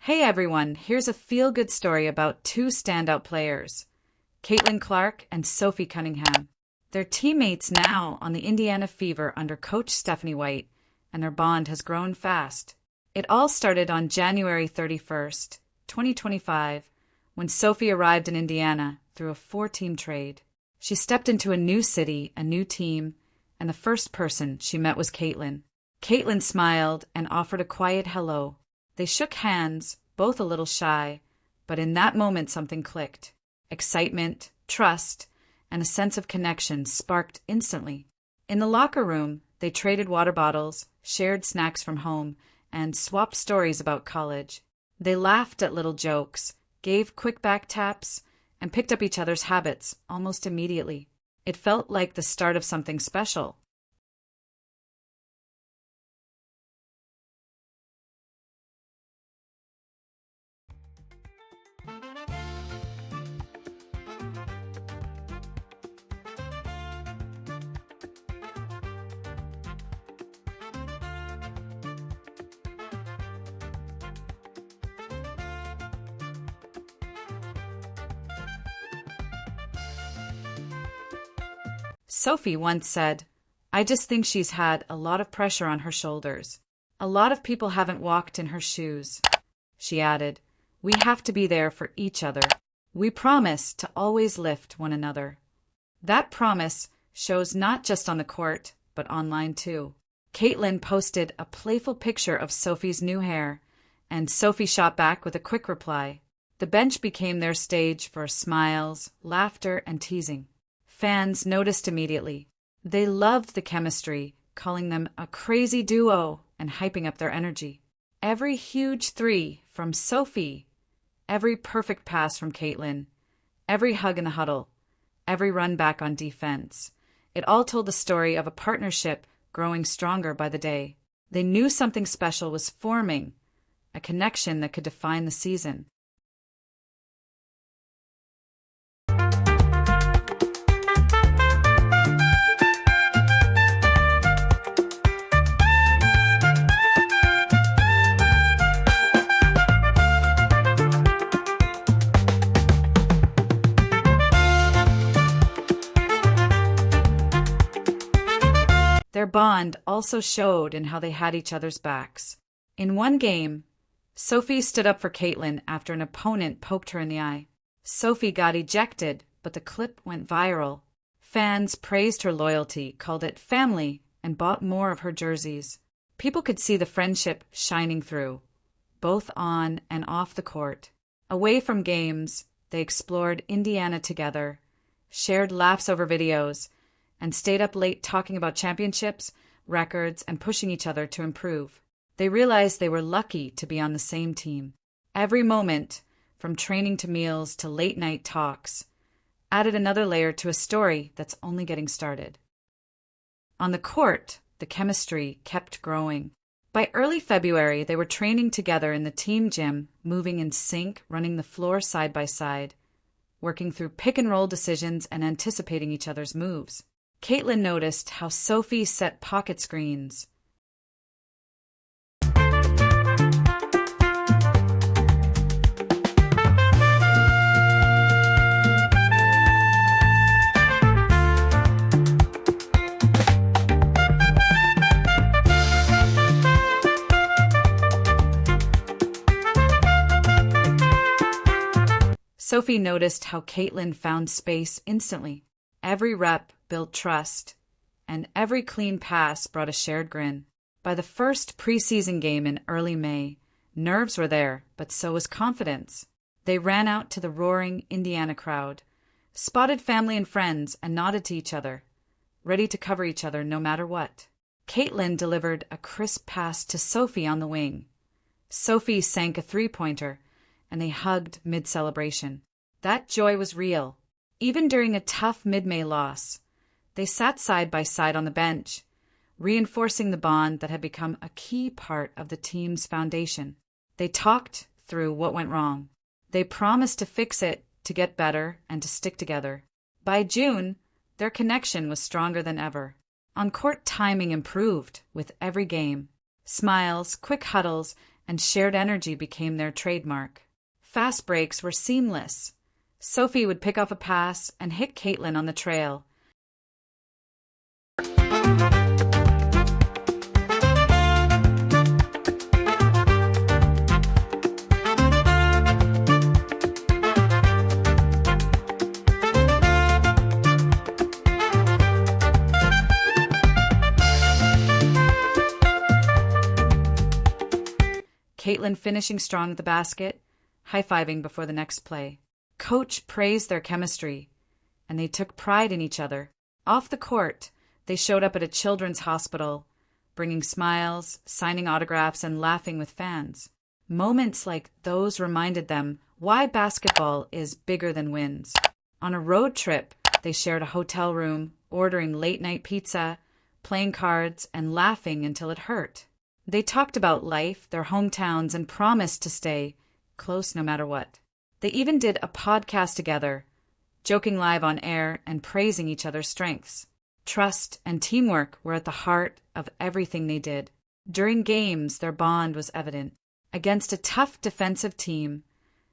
Hey everyone, here's a feel-good story about two standout players, Clark and Sophie Cunningham. They're teammates now on the Indiana Fever under Coach Stephanie White, and their bond has grown fast. It all started on January 31st, 2025, when Sophie arrived in Indiana through a four-team trade. She stepped into a new city, a new team, and the first person she met was Caitlin. Caitlin smiled and offered a quiet hello. They shook hands, both a little shy, but in that moment something clicked. Excitement, trust, and a sense of connection sparked instantly. In the locker room, they traded water bottles, shared snacks from home, and swapped stories about college. They laughed at little jokes, gave quick back taps, and picked up each other's habits almost immediately. It felt like the start of something special. Sophie once said, "I just think she's had a lot of pressure on her shoulders. A lot of people haven't walked in her shoes." She added, "We have to be there for each other. We promise to always lift one another." That promise shows not just on the court, but online too. Caitlin posted a playful picture of Sophie's new hair, and Sophie shot back with a quick reply. The bench became their stage for smiles, laughter, and teasing. Fans noticed immediately. They loved the chemistry, calling them a crazy duo and hyping up their energy. Every huge three from Sophie, every perfect pass from Caitlin, every hug in the huddle, every run back on defense. It all told the story of a partnership growing stronger by the day. They knew something special was forming, a connection that could define the season. Their bond also showed in how they had each other's backs. In one game, Sophie stood up for Caitlin after an opponent poked her in the eye. Sophie got ejected, but the clip went viral. Fans praised her loyalty, called it family, and bought more of her jerseys. People could see the friendship shining through, both on and off the court. Away from games, they explored Indiana together, shared laughs over videos, and stayed up late talking about championships, records, and pushing each other to improve. They realized they were lucky to be on the same team. Every moment, from training to meals to late-night talks, added another layer to a story that's only getting started. On the court, the chemistry kept growing. By early February, they were training together in the team gym, moving in sync, running the floor side by side, working through pick-and-roll decisions and anticipating each other's moves. Caitlin noticed how Sophie set pocket screens. Sophie noticed how Caitlin found space instantly. Every rep built trust, and every clean pass brought a shared grin. By the first preseason game in early May, nerves were there, but so was confidence. They ran out to the roaring Indiana crowd, spotted family and friends, and nodded to each other, ready to cover each other no matter what. Caitlin delivered a crisp pass to Sophie on the wing. Sophie sank a three-pointer, and they hugged mid-celebration. That joy was real. Even during a tough mid-May loss, they sat side by side on the bench, reinforcing the bond that had become a key part of the team's foundation. They talked through what went wrong. They promised to fix it, to get better, and to stick together. By June, their connection was stronger than ever. On-court timing improved with every game. Smiles, quick huddles, and shared energy became their trademark. Fast breaks were seamless. Sophie would pick off a pass and hit Caitlin on the trail. Caitlin finishing strong at the basket, high-fiving before the next play. Coach praised their chemistry, and they took pride in each other. Off the court, they showed up at a children's hospital, bringing smiles, signing autographs, and laughing with fans. Moments like those reminded them why basketball is bigger than wins. On a road trip, they shared a hotel room, ordering late-night pizza, playing cards, and laughing until it hurt. They talked about life, their hometowns, and promised to stay close no matter what. They even did a podcast together, joking live on air and praising each other's strengths. Trust and teamwork were at the heart of everything they did. During games, their bond was evident. Against a tough defensive team,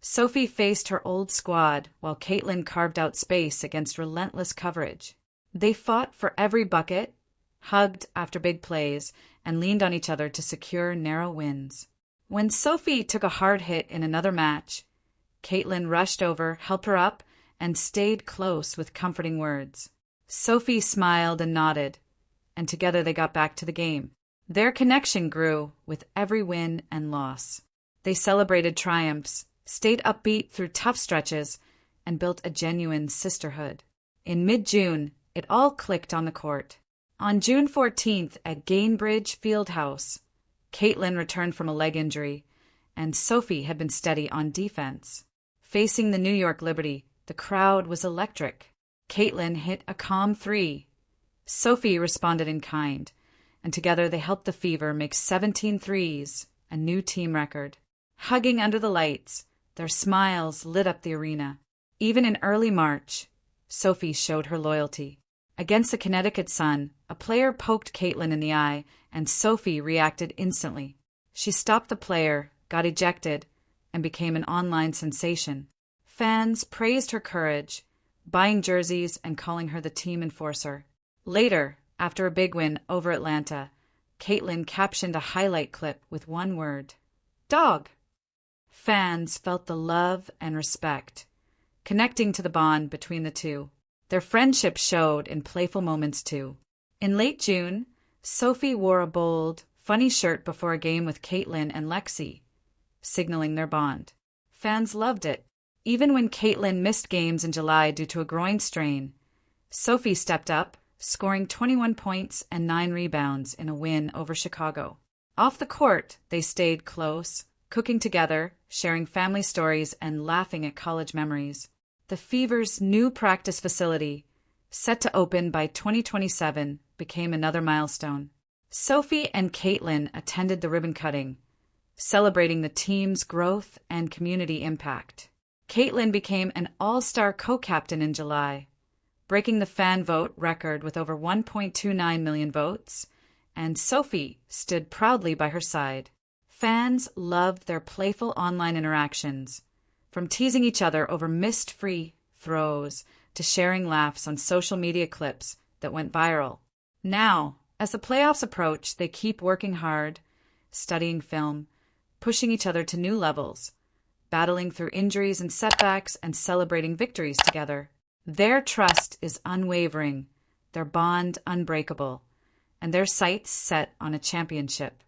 Sophie faced her old squad while Caitlin carved out space against relentless coverage. They fought for every bucket, hugged after big plays, and leaned on each other to secure narrow wins. When Sophie took a hard hit in another match, Caitlin rushed over, helped her up, and stayed close with comforting words. Sophie smiled and nodded, and together they got back to the game. Their connection grew with every win and loss. They celebrated triumphs, stayed upbeat through tough stretches, and built a genuine sisterhood. In mid-June, it all clicked on the court. On June 14th at Gainbridge Fieldhouse, Caitlin returned from a leg injury, and Sophie had been steady on defense. Facing the New York Liberty, the crowd was electric. Caitlin hit a calm three. Sophie responded in kind, and together they helped the Fever make 17 threes, a new team record. Hugging under the lights, their smiles lit up the arena. Even in early March, Sophie showed her loyalty. Against the Connecticut Sun, a player poked Caitlin in the eye, and Sophie reacted instantly. She stopped the player, got ejected, and became an online sensation. Fans praised her courage, buying jerseys and calling her the team enforcer. Later, after a big win over Atlanta, Caitlin captioned a highlight clip with one word: "Dog." Fans felt the love and respect, connecting to the bond between the two. Their friendship showed in playful moments too. In late June, Sophie wore a bold, funny shirt before a game with Caitlin and Lexi, signaling their bond. Fans loved it. Even when Caitlin missed games in July due to a groin strain, Sophie stepped up, scoring 21 points and 9 rebounds in a win over Chicago. Off the court, they stayed close, cooking together, sharing family stories, and laughing at college memories. The Fever's new practice facility, set to open by 2027, became another milestone. Sophie and Caitlin attended the ribbon cutting, celebrating the team's growth and community impact. Caitlin became an all-star co-captain in July, breaking the fan vote record with over 1.29 million votes, and Sophie stood proudly by her side. Fans loved their playful online interactions, from teasing each other over missed free throws to sharing laughs on social media clips that went viral. Now, as the playoffs approach, they keep working hard, studying film, pushing each other to new levels, battling through injuries and setbacks, and celebrating victories together. Their trust is unwavering, their bond unbreakable, and their sights set on a championship.